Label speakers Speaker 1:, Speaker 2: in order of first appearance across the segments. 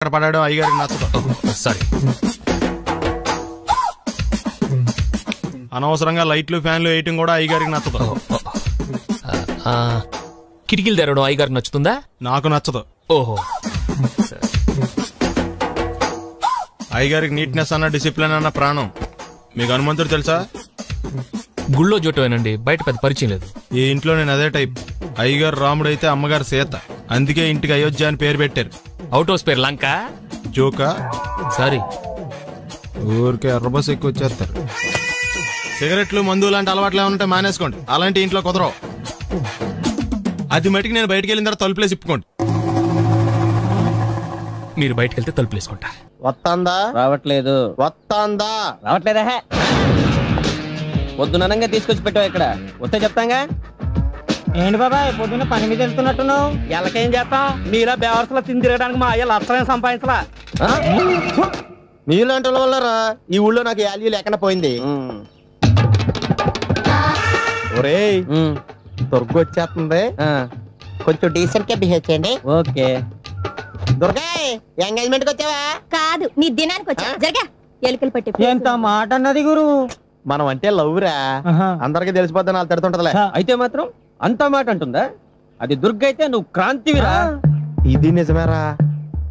Speaker 1: అక్కడ పడడం అయ్యగారికి నచ్చదు.
Speaker 2: సారీ.
Speaker 1: అనవసరంగా లైట్లు ఫ్యాన్లు వేయటం కూడా అయ్యగారికి నచ్చదు.
Speaker 2: కిటికీలు తెరవడం అయ్యగారికి నచ్చుతుందా?
Speaker 1: నాకు నచ్చదు.
Speaker 2: ఓహో.
Speaker 1: అయ్యగారికి నీట్నెస్ అన్న డిసిప్లిన్ అన్న ప్రాణం. మీకు హనుమంతుడు తెలుసా?
Speaker 2: గుళ్ళో జోటమేనండి, బయట పెద్ద పరిచయం లేదు.
Speaker 1: ఈ ఇంట్లో నేను అదే టైప్. అయ్యగారు రాముడు అయితే అమ్మగారు సీత. అందుకే ఇంటికి అయోధ్య అని పేరు పెట్టారు.
Speaker 2: అవుట్ హౌస్ పేరు లంక.
Speaker 1: జోకా?
Speaker 2: సారీ.
Speaker 1: ఊరికే ఎర్రబస్ ఎక్కువ వచ్చేస్తారు. సిగరెట్లు మందు లాంటి అలవాట్లు ఏమంటే మానేసుకోండి. అలాంటి ఇంట్లో కుదరవు. అది మటుకు నేను బయటకు వెళ్ళిన తర్వాత తలుపులేసి ఇప్పుకోండి.
Speaker 2: మీరు బయటకు వెళ్తే తలుపులేసుకుంటా.
Speaker 3: వస్తాందా? రావట్లేదు. వస్తాందా? రావట్లేదా? పొద్దునంగా తీసుకొచ్చి పెట్టావు ఇక్కడ. వస్తే చెప్తాంగా.
Speaker 4: ఏంటి బాబాయ్ పొద్దున్న పని మీద వెళ్తున్నట్టున్నావు? ఎలాకేం చేస్తాం? మీలా బేవర్సలా తిని తిరగడానికి మా అయ్య లక్షలేం సంపాదించలా.
Speaker 3: మీలాంటి వల్లరా ఈ ఊళ్ళో నాకు వాల్యూ లేకుండా పోయింది. ఒరేయ్ దుర్గ వచ్చేస్తుంది, కొంచెం డీసెంట్ గా బిహేవ్ చేయండి. ఓకే. దుర్గా ఎంగేజ్మెంట్ కి వచ్చావా?
Speaker 5: కాదు, నీ దినానికి వచ్చా. జరగా ఎలుకలు పట్టి.
Speaker 4: ఎంత మాట అన్నది గురు.
Speaker 3: మనం అంటే లవ్రా, అందరికి తెలిసిపోద్దని వాళ్ళు తిడుతుంటదిలే.
Speaker 6: అయితే మాత్రం అంత మాట అంటుందా? అది దుర్గ అయితే నువ్వు క్రాంతివిరా.
Speaker 3: ఇది నిజమేరా.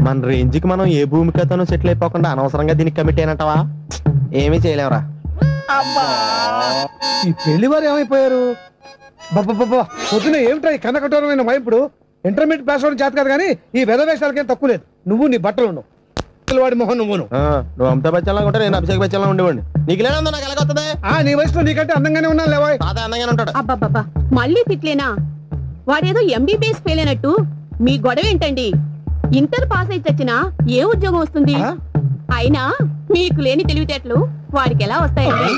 Speaker 3: మన రేంజ్ కి మనం ఏ భూమికతోనూ సెటిల్ అయిపోకుండా అనవసరంగా దీనికి కమిట్ అయినట్టవా? ఏమీ చేయలేవురా.
Speaker 7: ఈ పెళ్లి వారు ఏమైపోయారు? బాబా పొద్దున ఏమిటా ఈ కన్నకఠోరమైన వైపుడు? ఇంటర్మీడియట్ పాస్ అవడం చేత కాదు కానీ ఈ వెధవేషాలకేం తక్కువ లేదు. నువ్వు నీ బట్టలు ఉండవు, వాడి మొహం నువ్వును.
Speaker 3: నువ్వు అమితాబ్ బచ్చన్ లాగా ఉంటే నేను అభిషేక్ బచ్చన్ లాగా ఉండేవాడిని. నీకు లేదా నాకు ఎలాగొస్తుంది?
Speaker 7: నీ వయసులో నీకంటే అందంగానే ఉన్నాను లేవా?
Speaker 3: అదే అందంగానే ఉంటాడు.
Speaker 5: అబ్బాబ్బా మళ్ళీ తిట్లేనా? వాడేదో ఎంబీబీఎస్ ఫెయిల్ అయినట్టు మీ గొడవ ఏంటండి? ఇంటర్ పాస్ అయితే వచ్చినా ఏ ఉద్యోగం వస్తుంది? అయినా మీకు లేని తెలివితేటలు వాడికి ఎలా వస్తాయండి?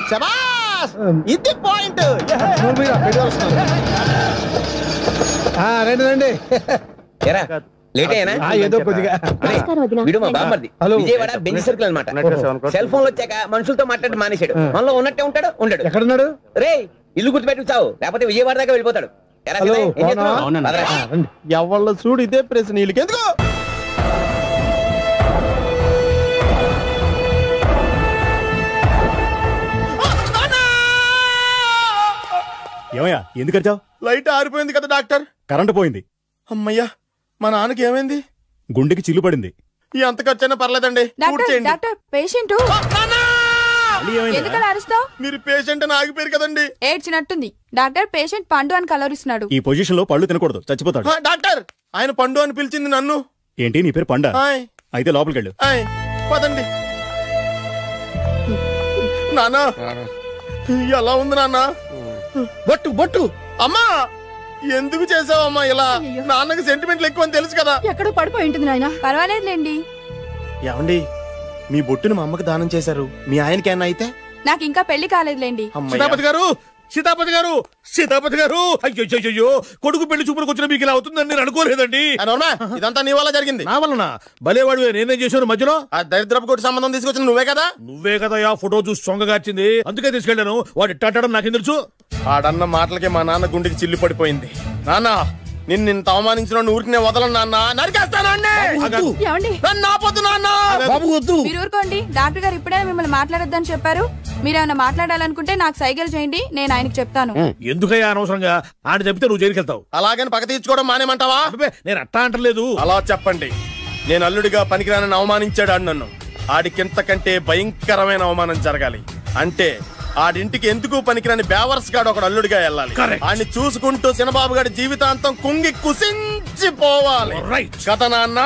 Speaker 3: ఇది పాయింట్.
Speaker 7: రండి రండి.
Speaker 6: లేట్ అయినా
Speaker 7: ఏదో కొద్దిగా.
Speaker 6: విజయవాడ బెంచ్ సర్కిల్ అనమాట. సెల్ ఫోన్ వచ్చాక మనుషులతో మాట్లాడి మానేశాడు. మనలో ఉన్నట్టే ఉంటాడు ఉండడు.
Speaker 7: ఎక్కడున్నాడు?
Speaker 6: రే ఇల్లు గుర్తుపెట్టి చావు, లేకపోతే విజయవాడ దాకా వెళ్ళిపోతాడు.
Speaker 3: ఎవళ్ళ చూడు ఇదే ప్రశ్న. వీళ్ళకి ఎందుకు?
Speaker 8: ఏమయ్యా ఎందుకు వచ్చావు?
Speaker 1: లైట్ ఆరిపోయింది కదా డాక్టర్.
Speaker 8: కరెంటు పోయింది.
Speaker 1: అమ్మయ్యా, మా నాన్నకి ఏమైంది?
Speaker 8: గుండెకి చిల్లు పడింది.
Speaker 1: ఎంత ఖర్చైనా పర్లేదండి. మీరు పేషెంట్ అని ఆగిపోయారు కదండి.
Speaker 9: ఏడ్చినట్టుంది. డాక్టర్ పేషెంట్ పండు అని కలరిస్తున్నాడు.
Speaker 8: ఈ పొజిషన్ లో పళ్ళు తినకూడదు, చచ్చిపోతాడు.
Speaker 1: డాక్టర్ ఆయన పండు అని పిలిచింది నన్ను.
Speaker 8: ఏంటి నీ పేరు పండా? అయితే లోపలికి వెళ్ళు.
Speaker 1: పదండి. నాన్న ఎలా ఉంది నాన్న?
Speaker 7: బొట్టు బొట్టు.
Speaker 1: అమ్మా ఎందుకు చేసావమ్మా ఇలా? నాన్నకి సెంటిమెంట్లు ఎక్కువ అని తెలుసు కదా.
Speaker 9: ఎక్కడో పడిపోయి ఉంటుంది నాయన. పర్వాలేదులేండి.
Speaker 1: ఏమండి మీ బొట్టును మా అమ్మకి దానం చేశారు, మీ ఆయనకేనా అయితే?
Speaker 9: నాకు ఇంకా పెళ్లి కాలేదులేండి.
Speaker 8: సీతాపతి గారు, సీతాపతి గారు, సీతాపతి గారు, అయ్యో కొడుకు పెళ్లి చూపులకు వచ్చిన మీకు ఇలా అవుతుందని నేను అనుకోలేదండి.
Speaker 1: ఇదంతా నీ వల్ల జరిగింది.
Speaker 8: నా వలన? భలేవాడు, నేనేం చేశాను మధ్యలో?
Speaker 1: ఆ దరిద్రపు కొట్టి సంబంధం తీసుకొచ్చిన నువ్వే కదా.
Speaker 8: నువ్వే కదా ఆ ఫోటో చూసి సొంగగార్చింది, అందుకే తీసుకెళ్లాను. వాడు ఇట్టాడడం నాకేం తెలుసు?
Speaker 1: ఆడన్న మాటలకి మా నాన్న గుండెకి చిల్లు పడిపోయింది. నాన్న నిన్ను అవమానించిన ఊరికి నేను వదలను నాన్న, నరికేస్తానండి.
Speaker 9: మీరు ఊరుకోండి. డాక్టర్ గారు ఇప్పుడే మిమ్మల్ని మాట్లాడొద్దని చెప్పారు. మీరేమైనా మాట్లాడాలనుకుంటే నాకు సైకిల్ చేయండి, నేను ఆయనకి చెప్తాను.
Speaker 8: ఎందుకయ్యా అనవసరంగా? ఆయన చెప్తే నువ్వు జైలుకి వెళ్తావు.
Speaker 1: అలాగని పక్క తీర్చుకోవడం మానేమంటావా?
Speaker 8: నేను అట్టా అంటలేదు.
Speaker 1: అలా చెప్పండి. నేను అల్లుడిగా పనికిరానని అవమానించాడు ఆడు నన్ను. ఆడికింతకంటే భయంకరమైన అవమానం జరగాలి. అంటే ఆడింటికి ఎందుకు పనికిరాని బేవర్స్ గాడు ఒకడు అల్లుడిగా వెళ్ళాలి. ఆడిని చూసుకుంటూ చిన్నబాబు గారి జీవితాంతం కుంగి కుసించిపోవాలి కదా నాన్న?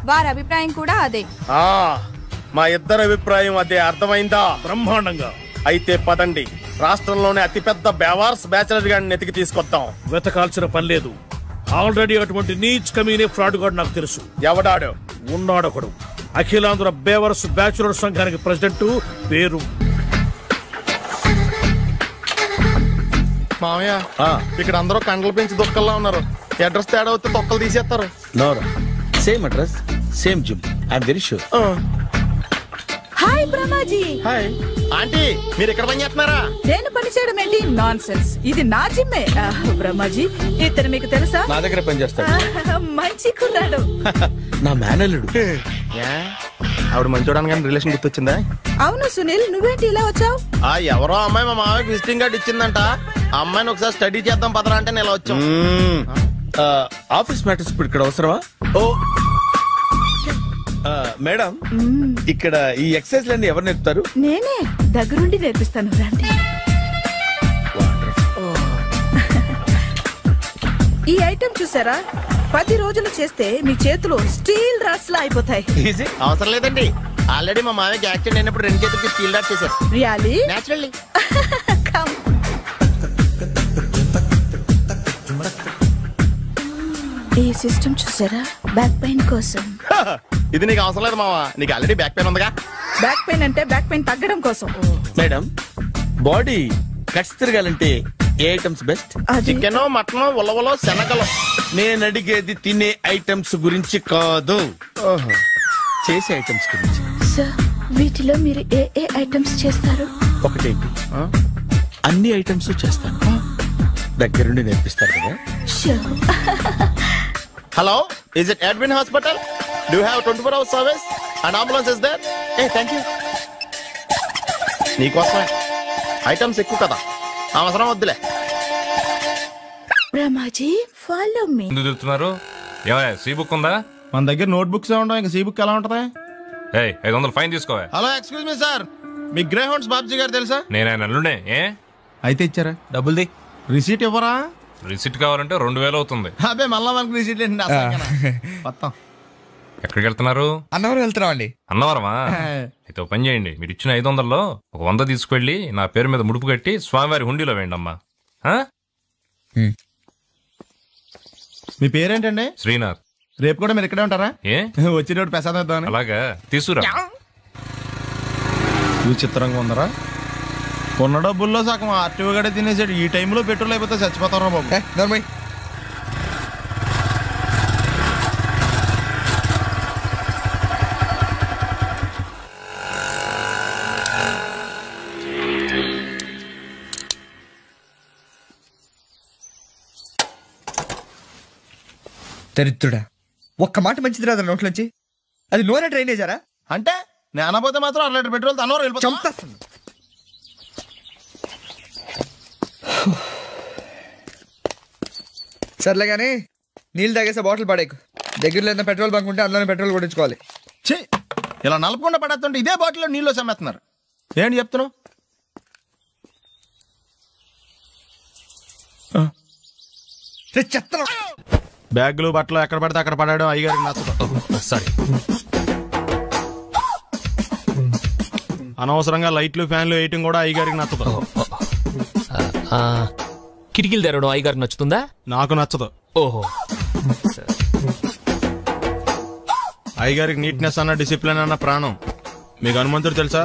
Speaker 9: వారి అభిప్రాయం కూడా అదే.
Speaker 1: మా ఇద్దరి అభిప్రాయం అదే. అర్థమైందా?
Speaker 8: బ్రహ్మాండంగా.
Speaker 1: అయితే పదండి, రాష్ట్రంలోనే అతిపెద్ద బేవార్స్ బ్యాచిలర్ గాడిని ఎతికి తీసుకొద్దాం.
Speaker 8: వెతకాల్సిన పని లేదు. ఆల్రెడీ అటువంటి నీచ్ కమీనే ఫ్రాడ్ గాడు నాకు తెలుసు.
Speaker 1: ఎవడాడు?
Speaker 8: ఉన్నాడొకడు. అఖిలాంధ్ర బేవర్స్ బ్యాచులర్ సంఘానికి ప్రెసిడెంట్, పేరు
Speaker 1: మామయ్య. ఇక్కడ అందరూ కండలు పెంచి దుక్కల్లా ఉన్నారు. అడ్రస్ తేడా వస్తే తొక్కలు తీసేస్తారు.
Speaker 10: Same address, same gym. I'm very sure. Hi Brahmaji.
Speaker 1: Hi aunty, మీరు ఇక్కడ పని చేస్తున్నారా?
Speaker 10: నేను పని చేయడం ఏంటి? Non sense. ఇది నా జిమ్మే. బ్రహ్మాజీ, ఇతను మీకు తెలుసా?
Speaker 8: నా దగ్గర పని చేస్తాడు.
Speaker 10: మంచి కుర్రాడు.
Speaker 8: నా మేనల్లుడు.
Speaker 1: ఆవిడ మంచోడానికి కానీ రిలేషన్ గుర్తొచ్చిందా?
Speaker 10: అవును సునీల్, నువ్వేంటి ఇలా వచ్చావు?
Speaker 1: ఎవరో అమ్మాయి మా మామయ్యకి విజిటింగ్ కార్డ్ ఇచ్చిందంట. ఆ అమ్మాయిని ఒకసారి స్టడీ చేద్దాం పదరా అంటే నేను ఇలా వచ్చాం.
Speaker 8: ఆఫీస్ మ్యాటర్స్ ఇప్పుడు ఇక్కడ అవసరమా? ఓ మేడం, ఇక్కడ ఈ ఎక్సర్సైజ్ లన్నీ ఎవరు నేర్పుతారు?
Speaker 10: నేనే దగ్గరుండి నేర్పిస్తాను, రండి. ఈ ఐటెం చూసారా? 10 రోజులు చేస్తే మీ చేతులు స్టీల్ రాట్స్ లా అయిపోతాయి.
Speaker 1: అవసరం లేదండి, ఆల్రెడీ మా మామయ్యకి యాక్సిడెంట్ అయినప్పుడు 2 చేతులకి స్టీల్ డాట్ చేశారు.
Speaker 10: రియల్లీ?
Speaker 1: నేచురల్లీ.
Speaker 10: కమ్. ఈ సిస్టమ్ చూసారా? బ్యాక్ పెయిన్ కోసం.
Speaker 1: ఇది నీకు అవసరం లేదు మావా, నీకు ఆల్రెడీ బ్యాక్ పెయిన్ ఉందిగా.
Speaker 10: బ్యాక్ పెయిన్ అంటే బ్యాక్ పెయిన్ తగ్గడం కోసం.
Speaker 8: మేడం, బాడీ కట్స్ తిరగాలంటే ఏ ఐటమ్స్ బెస్ట్?
Speaker 1: చికెన్, మటన్, ఉలవలో, శనగలు.
Speaker 8: నేను అడిగేది తినే ఐటమ్స్ గురించి కాదు, చేసే ఐటమ్స్ గురించి.
Speaker 10: సార్, వీటిలో మీరు ఏ ఏ ఐటమ్స్ చేస్తారు?
Speaker 8: ఒకటేంటి, అన్ని ఐటమ్స్ చేస్తాను. దగ్గరుండి నేర్పిస్తారు కదా.
Speaker 1: Hello, is it admin hospital? Do you have 24 hours service and ambulance is there? Thank you. నీకోసమే ఐటమ్స్ ఎక్కువ కదా, అవసరం వద్దులే.
Speaker 10: Brahmaji, follow me.
Speaker 11: ఎందుకు తిరుగుతున్నారు? ఏమయ్య, సీ బుక్ ఉందా?
Speaker 1: మన దగ్గర నోట్ బుక్స్ ఉండవు, ఇంకా సీ బుక్ ఎలా ఉంటది?
Speaker 11: 500 ఫైన్ తీసుకోవా.
Speaker 1: హలో, ఎక్స్క్యూజ్ మీ సార్, మీ గ్రే హౌండ్స్ బాబ్జీ గారు తెలుసా?
Speaker 11: నేను ఆయన అల్లుడే. ఏ
Speaker 1: అయితే ఇచ్చారా?
Speaker 11: డబ్బుల్ది
Speaker 1: రిసీట్ ఇవ్వరా?
Speaker 11: రిసిట్ కావాలంటే 2000 అవుతుంది.
Speaker 1: అదే మళ్ళా మనకు రిసీట్ మొత్తం.
Speaker 11: ఎక్కడికి వెళ్తున్నారు?
Speaker 12: అన్నవరం వెళ్తున్నాం అండి.
Speaker 11: అన్నవరమా? అయితే పని చేయండి, మీరు ఇచ్చిన 500లో 100 తీసుకెళ్లి నా పేరు మీద ముడుపు కట్టి స్వామివారి హుండీలో వేయండి అమ్మా.
Speaker 1: మీ పేరేంటండి?
Speaker 11: శ్రీనాథ్.
Speaker 1: రేపు కూడా మీరు ఇక్కడే ఉంటారా?
Speaker 11: ఏ
Speaker 1: వచ్చినప్పుడు ప్రసాదం ఇద్దామని.
Speaker 11: అలాగా, తీసుకురా.
Speaker 1: విచిత్రంగా ఉందరా, ఉన్న డబ్బుల్లో సగం ఆర్టీఓ గడే తినేసాడు. ఈ టైంలో పెట్రోల్ అయిపోతే చచ్చిపోతారా బాబు.
Speaker 12: నర్మయ్, దరిద్రుడా, ఒక్క మాట మంచిది రాదు నోట్లోంచి. అది నూనె డ్రైనేజారా?
Speaker 1: అంటే నేను అనబోతే మాత్రం 1 లీటర్ పెట్రోల్ తనవరం వెళ్ళిపోతా.
Speaker 12: సర్లే కానీ నీళ్ళు తాగేసే బాటిల్ పడేకు. దగ్గరలో ఏదైనా పెట్రోల్ బంక్ ఉంటే అందులోనే పెట్రోల్ కొట్టించుకోవాలి.
Speaker 1: ఇలా నలపకుండా పడేస్తుంటే ఇదే బాటిల్లో నీళ్ళు సమ్మేస్తున్నారు. ఏంటి చెప్తున్నావు? బ్యాగులు బట్టలు ఎక్కడ పడితే అక్కడ పడాడు. అయ్యగారికి నచ్చదు.
Speaker 2: సారీ.
Speaker 1: అనవసరంగా లైట్లు ఫ్యాన్లు వేయటం కూడా అయ్యగారికి నచ్చదు.
Speaker 2: కిటికీలు తెరవడం అయ్యగారికి నచ్చుతుందా?
Speaker 1: నాకు నచ్చదు.
Speaker 2: ఓహో.
Speaker 1: అయ్యగారికి నీట్నెస్ అన్న డిసిప్లిన్ అన్న ప్రాణం. మీకు హనుమంతుడు తెలుసా?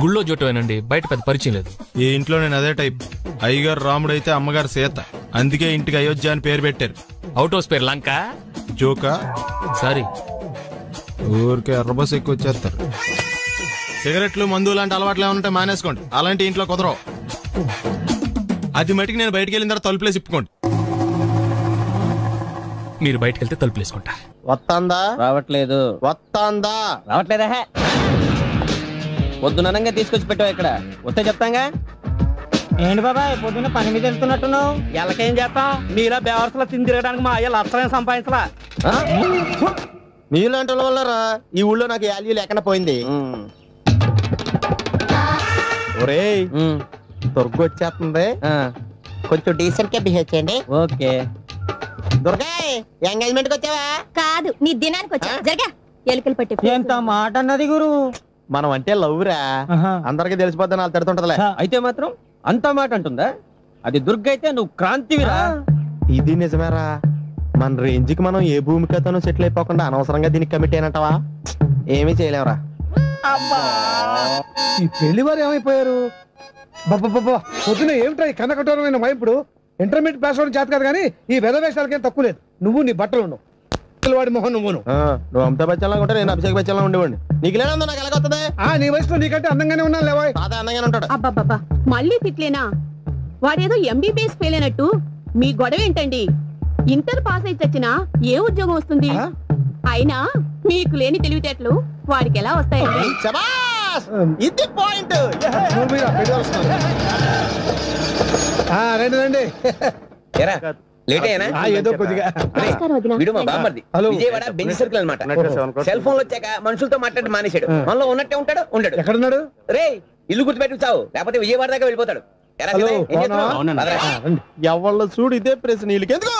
Speaker 2: గుళ్ళో జోటమేనండి, బయట పెద్ద పరిచయం లేదు.
Speaker 1: ఈ ఇంట్లో నేను అదే టైప్. అయ్యగారు రాముడు అయితే అమ్మగారు సీత. అందుకే ఇంటికి అయోధ్య అని పేరు పెట్టారు.
Speaker 2: అవుట్ హౌస్ పేరు లంక.
Speaker 1: జోకా?
Speaker 2: సారీ.
Speaker 1: ఊరికే ఎర్రబస్ ఎక్కువ వచ్చేస్తారు. సిగరెట్లు, మందు లాంటి అలవాట్లు ఏమంటే మానేసుకోండి. అలాంటి ఇంట్లో కుదరవు. అది మటుకు నేను బయటకు వెళ్ళిన తర్వాత తలుపులేసి ఇప్పుకోండి.
Speaker 2: మీరు బయటకు వెళ్తే తలుపులు వేసుకుంటా.
Speaker 3: వస్తాందా?
Speaker 6: రావట్లేదు.
Speaker 3: వస్తాందా?
Speaker 6: రావట్లేదా? పొద్దుననంగా తీసుకొచ్చి పెట్టావు ఇక్కడ. వస్తే చెప్తాంగా.
Speaker 4: ఏంటి బాబాయ్, పొద్దున్న పని మీద వెళ్తున్నట్టున్నావు? ఎలాకేం చేస్తాం? మీలా బేవర్సలా తిని తిరగడానికి మా అయ్య లక్షలేం సంపాదించలా.
Speaker 3: మీలాంటి వాళ్ళ వల్లరా ఈ ఊళ్ళో నాకు వాల్యూ లేకుండా పోయింది. ఒరేయ్, దుర్గ వచ్చేస్తుంది, కొంచెం డీసెంట్ గా బిహేవ్ చేయండి.
Speaker 6: ఓకే.
Speaker 3: దుర్గా, ఎంగేజ్మెంట్ కి వచ్చావా?
Speaker 5: కాదు, నీ దినానికి వచ్చా. జరగా, ఎలుకలు పట్టి.
Speaker 4: ఎంత మాట అన్నది గురు.
Speaker 3: మనం అంటే లవ్ రా, అందరికి తెలిసిపోద్దని వాళ్ళు తిడుతుంటదిలే.
Speaker 6: అయితే మాత్రం అంత మాట అంటుందా? అది దుర్గ అయితే నువ్వు క్రాంతివిరా.
Speaker 3: ఇది నిజమేరా. మన రేంజ్ కి మనం ఏ భూమికతోనూ సెటిల్ అయిపోకుండా అనవసరంగా దీనికి కమిట్ అయినట్టవా? ఏమీ చేయలేవురా.
Speaker 7: ఈ పెళ్లి వారు ఏమైపోయారు? బాబా, పొద్దున ఏమిటా ఈ కన్నకఠోరమైన వైపుడు? ఇంటర్మీడియట్ పాస్ అవడం చేత కాదు కానీ ఈ వెధవేషాలకేం తక్కువ లేదు. నువ్వు నీ బట్టలు ఉండవు. వాడి మొహం నువ్వును.
Speaker 3: నువ్వు అమితాబ్ బచ్చన్ లాగా ఉంటే నేను అభిషేక్ బచ్చన్ లాగా ఉండేవాడిని. నీకు లేనందో నాకు ఎలాగొస్తుంది?
Speaker 7: నీ వయసులో నీకంటే అందంగానే ఉన్నాను లేవా?
Speaker 3: తాత అందంగానే ఉంటాడు.
Speaker 5: అబ్బబ్బబ్బా మళ్ళీ తిట్లేనా? వాడేదో ఎంబీబీఎస్ ఫెయిల్ అయినట్టు మీ గొడవ ఏంటండి? ఇంటర్ పాస్ అయి చచ్చినా ఏ ఉద్యోగం వస్తుంది? అయినా మీకు లేని తెలివితేటలు వాడికి ఎలా వస్తాయండి?
Speaker 3: ఇది పాయింట్.
Speaker 7: రండి రండి.
Speaker 6: ఏదో కొద్దిగా విజయవాడ బెంచ్ సర్కిల్ అనమాట. సెల్ ఫోన్ వచ్చాక మనుషులతో మాట్లాడి మానేశాడు. మనలో ఉన్నట్టే ఉంటాడు ఉండడు.
Speaker 7: ఎక్కడున్నాడు?
Speaker 6: రే ఇల్లు గుర్తుపెట్టి చావు, లేకపోతే విజయవాడ దాకా వెళ్ళిపోతాడు.
Speaker 3: ఎవళ్ళ చూడు ఇదే ప్రశ్న. వీళ్ళకి ఎందుకు?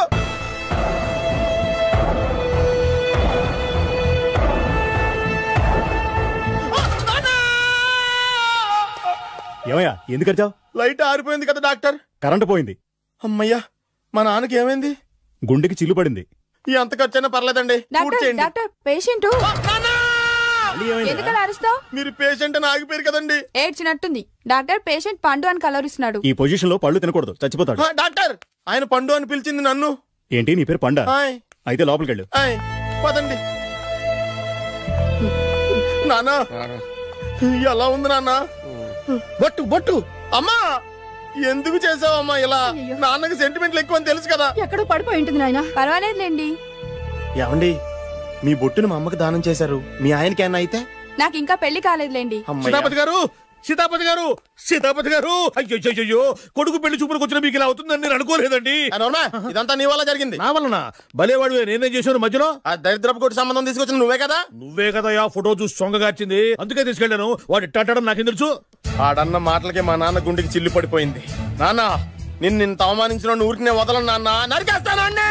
Speaker 13: ఏమయ్యా ఎందుకు వచ్చావు?
Speaker 1: లైట్ ఆరిపోయింది కదా డాక్టర్.
Speaker 13: కరెంటు పోయింది.
Speaker 1: అమ్మయ్యా మా నాన్నకి ఏమైంది?
Speaker 13: గుండెకి చిల్లు పడింది.
Speaker 1: ఎంత ఖర్చైనా పర్లేదండి.
Speaker 9: డాక్టర్ పేషెంట్ ఎందుకలా అరుస్తావు?
Speaker 1: మీరు పేషెంట్ అని ఆగిపోయారు కదండి.
Speaker 9: ఏడ్చినట్టుంది. డాక్టర్ పేషెంట్ పండు అని కలవరిస్తున్నాడు.
Speaker 13: ఈ పొజిషన్ లో పళ్ళు తినకూడదు, చచ్చిపోతాడు.
Speaker 1: డాక్టర్ ఆయన పండు అని పిలిచింది నన్ను.
Speaker 13: ఏంటి నీ పేరు పండా? అయితే లోపలికి వెళ్ళు.
Speaker 1: పదండి. నాన్న ఎలా ఉంది నాన్న?
Speaker 8: బొట్టు బొట్టు.
Speaker 1: అమ్మా ఎందుకు చేసావమ్మా ఇలా? నాన్నకి సెంటిమెంట్లు ఎక్కువ అని తెలుసు కదా.
Speaker 9: ఎక్కడో పడిపోయి ఉంటుంది నాయన. పర్వాలేదులేండి.
Speaker 1: ఏమండి మీ బొట్టును మా అమ్మకి దానం చేశారు, మీ ఆయనకి ఏమన్నా అయితే?
Speaker 9: నాకు ఇంకా పెళ్లి కాలేదులేండి.
Speaker 8: సీతాపతి గారు సీతాపతి గారు సీతాపతి గారు అయ్యో కొడుకు పెళ్లి చూపులకు వచ్చిన మీకు ఇలా అవుతుందని నేను అనుకోలేదండి.
Speaker 1: ఇదంతా నీ వల్ల జరిగింది.
Speaker 8: నా వలన? భలేవాడు. నేనేం చేశాను మధ్యలో?
Speaker 1: ఆ దరిద్రపు కొట్టి సంబంధం తీసుకొచ్చిన నువ్వే కదా.
Speaker 8: నువ్వే కదా ఆ ఫోటో చూసి సొంగగార్చింది, అందుకే తీసుకెళ్లాను. వాడు ఇట్టాడడం నాకేం తెలుసు?
Speaker 1: ఆడన్న మాటలకే మా నాన్న గుండెకి చిల్లు పడిపోయింది. నాన్న నిన్ను ఇంత అవమానించిన ఊరికి నేను వదలను నాన్న. నరికేస్తానండి.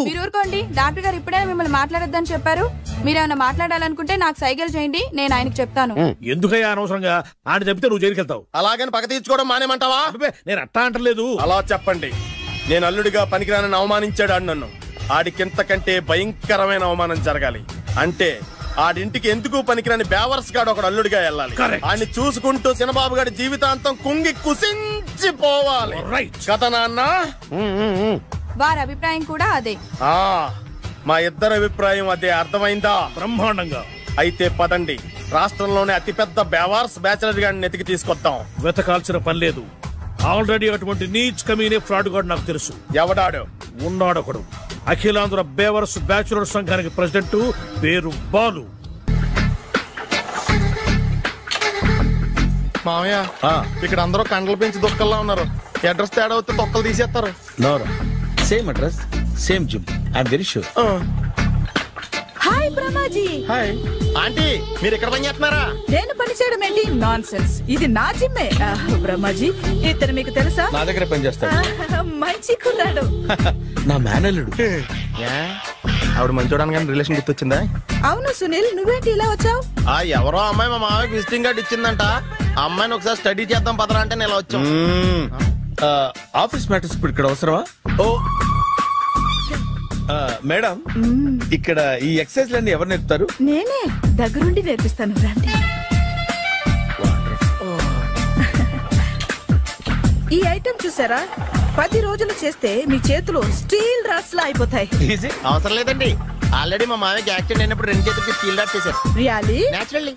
Speaker 9: మీరు ఊరుకోండి. డాక్టర్ గారు ఇప్పుడైనా మిమ్మల్ని మాట్లాడొద్దని చెప్పారు. మీరేమైనా మాట్లాడాలనుకుంటే నాకు సైగలు చేయండి, నేను ఆయనకు చెప్తాను.
Speaker 8: ఎందుకయ్యా అనవసరంగా? ఆయన చెప్తే నువ్వు జైలుకి వెళ్తావు.
Speaker 1: అలాగని పక్క తీర్చుకోవడం మానేమంటావా?
Speaker 8: నేను అట్టా అంటలేదు.
Speaker 1: అలా చెప్పండి. నేను అల్లుడిగా పనికిరానని అవమానించాడు ఆడు నన్ను. ఆడికింతకంటే భయంకరమైన అవమానం జరగాలి. అంటే ఆడింటికి ఎందుకు పనికిరాని బేవర్స్ గాడు ఒకడు అల్లుడిగా వెళ్ళాలి. ఆడిని చూసుకుంటూ చిన్నబాబు గారి జీవితాంతం కుంగి కుసించిపోవాలి కదా నాన్న.
Speaker 9: వారి అభిప్రాయం కూడా అదే.
Speaker 1: మా ఇద్దరి అభిప్రాయం అదే. అర్థమైందా?
Speaker 8: బ్రహ్మాండంగా.
Speaker 1: అయితే పదండి, రాష్ట్రంలోనే అతిపెద్ద బేవార్స్ బ్యాచిలర్ గాడిని ఎతికి తీసుకొద్దాం.
Speaker 8: వెతకాల్సిన పని లేదు. ఆల్రెడీ అటువంటి నీచ్ కమీనే ఫ్రాడ్ గాడు నాకు తెలుసు.
Speaker 1: ఎవడాడు?
Speaker 8: ఉన్నాడొకడు. అఖిలాంధ్ర బేవర్స్ బ్యాచులర్ సంఘానికి ప్రెసిడెంట్, పేరు బాలు.
Speaker 1: మామయ్య ఇక్కడ అందరూ కండలు పెంచి దుక్కల్లా ఉన్నారు. అడ్రస్ తేడా వస్తే తొక్కలు తీసేస్తారు.
Speaker 8: Same address, same gym. I'm very sure.
Speaker 10: Hi Brahmaji.
Speaker 1: Hi aunty, మీరు ఇక్కడ పని చేస్తున్నారా?
Speaker 10: నేను పని చేయడం ఏంటి? Non sense. ఇది నా జిమ్మే. బ్రహ్మాజీ ఇతను మీకు తెలుసా?
Speaker 8: నా దగ్గర పని చేస్తాడు.
Speaker 10: మంచి కుర్రాడు.
Speaker 8: నా మేనల్లుడు.
Speaker 1: ఆవిడ మంచోడానికి కానీ రిలేషన్ గుర్తొచ్చిందా?
Speaker 10: అవును సునీల్, నువ్వేంటి ఇలా వచ్చావు?
Speaker 1: ఎవరో అమ్మాయి మా మామయ్యకి విజిటింగ్ కార్డు ఇచ్చిందంట. ఆ అమ్మాయిని ఒకసారి స్టడీ చేద్దాం పదరా అంటే నేను ఇలా వచ్చాం.
Speaker 8: ఆఫీస్ మ్యాటర్స్ ఇప్పుడు ఇక్కడ అవసరమా? ఓ మేడం, ఇక్కడ ఈ ఎక్సర్సైజ్ లన్నీ ఎవరు నేర్పుతారు?
Speaker 10: నేనే దగ్గరుండి నేర్పిస్తాను. రండి. ఈ ఐటెం చూసారా? 10 రోజులు చేస్తే మీ చేతులు స్టీల్ రాట్స్ లా అయిపోతాయి.
Speaker 1: అవసరం లేదండి, ఆల్రెడీ మా మామయ్యకి యాక్సిడెంట్ అయినప్పుడు 2 చేతులకి స్టీల్ రాట్ చేశారు.
Speaker 10: రియల్లీ?
Speaker 1: నేచురల్లీ.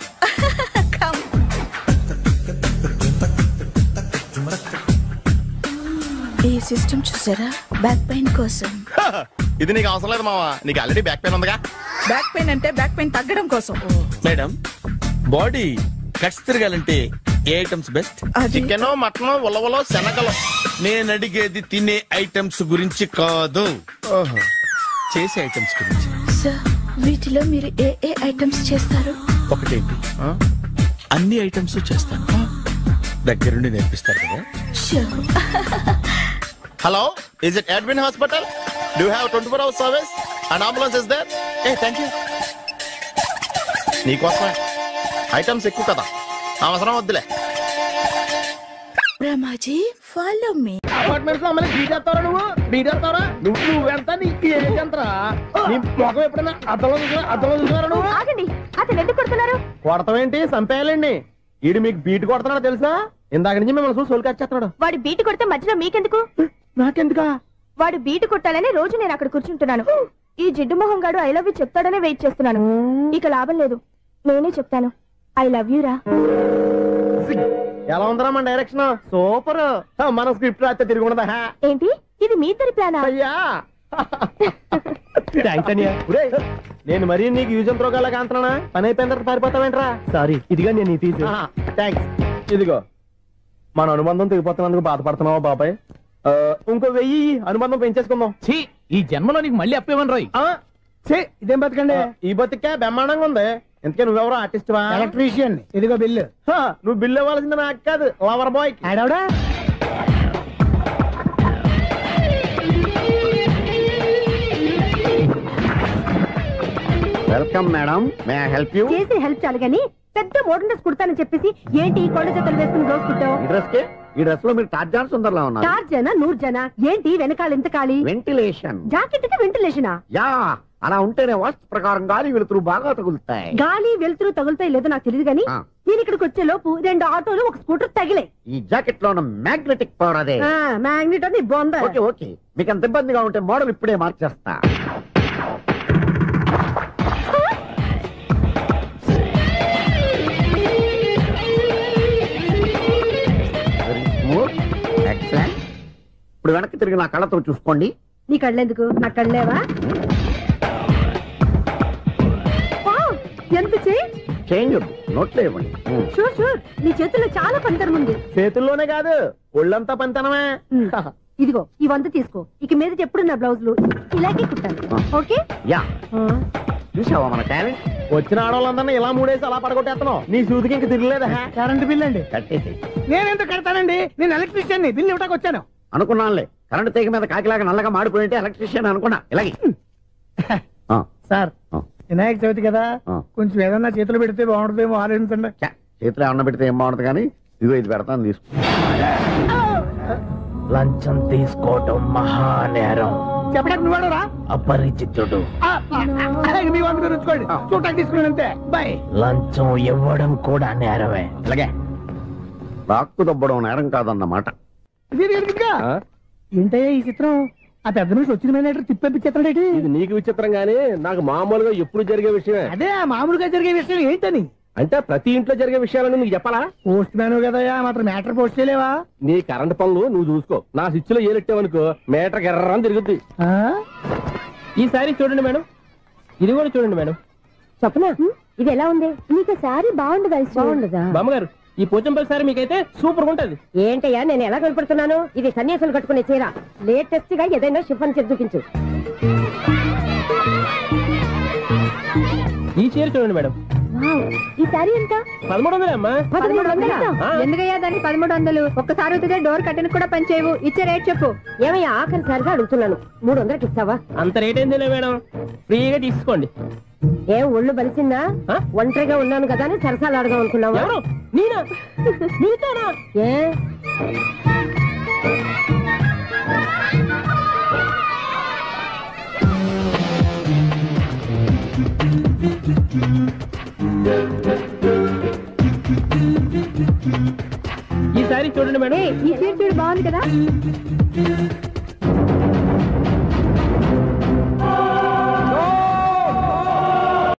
Speaker 10: ఈ సిస్టమ్ చూసారా? బ్యాక్ పెయిన్ కోసం.
Speaker 1: ఇది నీకు అవసరం లేదు మావా, నీకు ఆల్రెడీ బ్యాక్ పెయిన్ ఉందిగా.
Speaker 10: బ్యాక్ పెయిన్ అంటే బ్యాక్ పెయిన్ తగ్గడం కోసం.
Speaker 8: మేడం, బాడీ కట్స్ తిరగాలంటే ఏ ఐటమ్స్ బెస్ట్?
Speaker 1: చికెన్, మటన్, ఉలవలో, శనగలు.
Speaker 8: నేను అడిగేది తినే ఐటమ్స్ గురించి కాదు, చేసే ఐటమ్స్ గురించి.
Speaker 10: సార్, వీటిలో మీరు ఏ ఏ ఐటమ్స్ చేస్తారు?
Speaker 8: ఒకటేంటి, అన్ని ఐటమ్స్ చేస్తాను. దగ్గరుండి నేర్పిస్తారు కదా.
Speaker 1: Hello, is it Admin Hospital? Do you have 24 hours service? An ambulance is there? Hey, thank you. నీకోసమే. ఐటమ్స్ ఎక్కువ కదా, అవసరం వద్దులే.
Speaker 10: బ్రహ్మాజీ, ఫాలో మీ.
Speaker 3: అపార్ట్మెంట్స్ లో అమ్మని బీటేస్తారా? నువ్వెంత? నీకు ఏంటంతరా? నీ మొఖం ఎప్పుడైనా అద్దంలో చూసారా నువ్వు?
Speaker 5: ఆగండి, అతను ఎందుకు కొడుతున్నారు?
Speaker 3: కొడతామేంటి? చంపేయాలండి. ఈడు మీకు బీట్ కొడుతున్నాడు తెలుసా? ఇందాక నుంచి మిమ్మల్ని చూసి సోల్కి వచ్చేస్తున్నాడు.
Speaker 5: వాడు బీటు కొడితే మధ్యలో మీకెందుకు?
Speaker 3: నాకెందుకా?
Speaker 14: వాడు బీటు కొట్టాలని రోజు నేను అక్కడ కూర్చుంటున్నాను. ఈ జిడ్డు మొహం గాడు ఐ లవ్ యూ చెప్తాడనే వెయిట్ చేస్తున్నాను. ఇక లాభం లేదు, నేనే చెప్తాను ఐ లవ్ యూ రా.
Speaker 3: ఎలా ఉందరా మన డైరెక్షన్? సూపర్. మన స్క్రిప్ట్ రాస్తే తిరిగి ఉండదా?
Speaker 14: ఏంటి ఇది మీ ఇద్దరి ప్లానా?
Speaker 3: అయ్యా నేను మరీ నీకు యూజ్ అండ్ త్రోగాలా కాంతనా? పని అయిపోయిన తర్వాత పారిపోతావేంట్రా? సారీ, ఇదిగా నేను థ్యాంక్స్. ఇదిగో మన అనుబంధం తెగిపోతున్నందుకు బాధపడుతున్నావా బాబాయ్? ఇంకో 1000 అనుబంధం పెంచేసుకుందాం.
Speaker 4: ఈ జన్మలో నీకు మళ్ళీ అప్పేమని రాయి.
Speaker 3: ఇదేం బతకండి? ఈ బతికే బ్రహ్మాండంగా ఉంది. ఎందుకే నువ్వెవరో ఆర్టిస్ట్ వా?
Speaker 7: ఎలక్ట్రీషియన్. ఇదిగో బిల్లు.
Speaker 3: నువ్వు బిల్లు ఇవ్వాల్సింది నాకు కాదు, లవర్ బాయ్.
Speaker 7: ఆడవడా
Speaker 3: welcome madam, may I help you?
Speaker 14: చేసి హెల్ప్ చాలు గానీ పెద్ద మోడల్ డ్రెస్ కుడతానని చెప్పేసి ఏంటి కొండ జతలు వేసుకుని బ్లౌజ్ కుట్టావు?
Speaker 3: ఈ డ్రెస్ లో మీరు టార్జాన్ సుందర్లా ఉన్నారు.
Speaker 14: 4 జన 100 జన ఏంటి వెనకాల ఎంత ఖాళీ?
Speaker 3: వెంటిలేషన్.
Speaker 14: జాకెట్ కి వెంటిలేషనా?
Speaker 3: యా, అలా ఉంటేనే వాస్తు ప్రకారం గాలి వెలుతురు బాగా తగులుతాయి.
Speaker 14: గాలి వెలుతురు తగులుతాయి లేదో నాకు తెలియదు గానీ నేను ఇక్కడికి వచ్చే లోపు 2 ఆటోలు 1 స్కూటర్ తగిలాయి.
Speaker 3: ఈ జాకెట్ లో ఉన్న మ్యాగ్నెటిక్ పవర్ అదే.
Speaker 14: మ్యాగ్నెట్ అని బొంద.
Speaker 3: ఓకే, మీకు అంత ఇబ్బందిగా ఉంటే మోడల్ ఇప్పుడే మార్చేస్తా. ఇప్పుడు వెనక్కి తిరిగి నా కళ్ళతో చూసుకోండి.
Speaker 14: నీ కళ్ళెందుకు? నా కళ్ళేవా? ఎంత
Speaker 3: చేంజ్ నోట్లో ఇవ్వండి.
Speaker 14: షూర్ నీ చేతుల్లో చాలా పనితనం ఉంది.
Speaker 3: చేతుల్లోనే కాదు, ఒళ్ళంతా పనితనమే.
Speaker 14: ఇదిగో ఈ 100 తీసుకో. ఇక మీద ఎప్పుడు నా బ్లౌజులు ఇలాగే కుట్టాను. ఓకే?
Speaker 3: యా. చూసావా మన టాలెంట్? వచ్చిన ఆడవాళ్ళందరినీ ఇలా మూడేసి అలా పడగొట్టేస్తున్నావు. నీ సూదికి ఇంక తిరగలేదా?
Speaker 7: కరెంట్ బిల్ అండి.
Speaker 3: కట్టేసి.
Speaker 7: నేనెందుకు కడతానండి? నేను ఎలక్ట్రీషియన్ ని. బిల్లు ఇవ్వడానికి వచ్చాను.
Speaker 3: అనుకున్నానులే, కరెంట్ తీగ మీద కాకిలాగా నల్లగా మాడిపోయింటే ఎలక్ట్రీషియన్ అనుకున్నా. ఇలాగే
Speaker 7: సార్, వినాయక చవితి కదా, కొంచెం ఏదన్నా చేతులు పెడితే బాగుంటుందేమో ఆలోచించండి.
Speaker 3: చేతులు ఏమన్నా పెడితే ఏం బాగుంటుంది కానీ ఇదిగో ఇది పెడతాను, తీసుకో.
Speaker 4: లంచం తీసుకోవటం మహానేరం.
Speaker 7: చెప్పడానికి నువ్వాడరా?
Speaker 4: అపరిచితుడు.
Speaker 7: మీ వంద మీరు ఉంచుకోండి, చూడటానికి తీసుకున్నాను అంతే. బాయ్.
Speaker 4: లంచం ఇవ్వడం కూడా నేరమే.
Speaker 3: అలాగే రాక్కు దబ్బడం నేరం కాదన్నమాట.
Speaker 7: ఏంటయ్యా ఈ చిత్రం? ఆ పెద్ద నుంచి వచ్చిన మేనేటర్ తిప్పించేస్తాడేంటి?
Speaker 3: ఇది నీకు విచిత్రం గానీ నాకు మామూలుగా ఎప్పుడు జరిగే విషయమే.
Speaker 7: అదే మామూలుగా జరిగే విషయం ఏంటని?
Speaker 3: అంటే ప్రతి ఇంట్లో జరిగే విషయాలని నీకు చెప్పాలా?
Speaker 7: పోస్ట్ మ్యాన్ కదయ్యా, మాత్రం మ్యాటర్ పోస్ట్ చేయలేవా?
Speaker 3: నీ కరెంట్ పనులు నువ్వు చూసుకో. నా స్విచ్ లో ఏలెట్టావనుకో మీటర్ ఎర్రని తిరుగుద్ది.
Speaker 4: ఈసారి చూడండి మేడం, ఇది కూడా చూడండి మేడం.
Speaker 14: చెప్పనా? ఇది ఎలా ఉంది? నీకు సారీ బాగుండదా? బాగుండదా
Speaker 4: బామ్మగారు? ఈ పోచంపల్లి సారీ మీకైతే సూపర్ ఉంటది.
Speaker 14: ఏంటయ్యా నేను ఎలా కనపడుతున్నాను? ఇది సన్యాసులు కట్టుకునే చీర. లేటెస్ట్ గా ఏదైనా షిఫన్ చేసి చూపించు.
Speaker 4: ఈ చీర చూడండి మేడం.
Speaker 14: ఈ సారీ ఎంత?
Speaker 4: 1300 అమ్మా.
Speaker 14: 1300? ఎందుకయ్యా దాన్ని 1300? ఒక్కసారి అవుతుందే డోర్ కట్టెన్ కూడా పనిచేయవు. ఇచ్చే రేట్ చెప్పు. ఏమయ్యా ఆఖరిసారిగా అడుగుతున్నాను, 300కి ఇస్తావా?
Speaker 4: అంత రేట్ ఏందిలే మేడం, ఫ్రీగా తీసుకోండి.
Speaker 14: ఏం ఒళ్ళు బలిసిందా? ఒంటరిగా ఉన్నాను కదా అని సరసాలు అడదాం అనుకున్నావా?
Speaker 4: నేనా? నీతోనా?
Speaker 14: ఏ
Speaker 4: ఈ సారీ చూడండి మేడం.
Speaker 14: ఈ చీర చూడు బాగుంది కదా.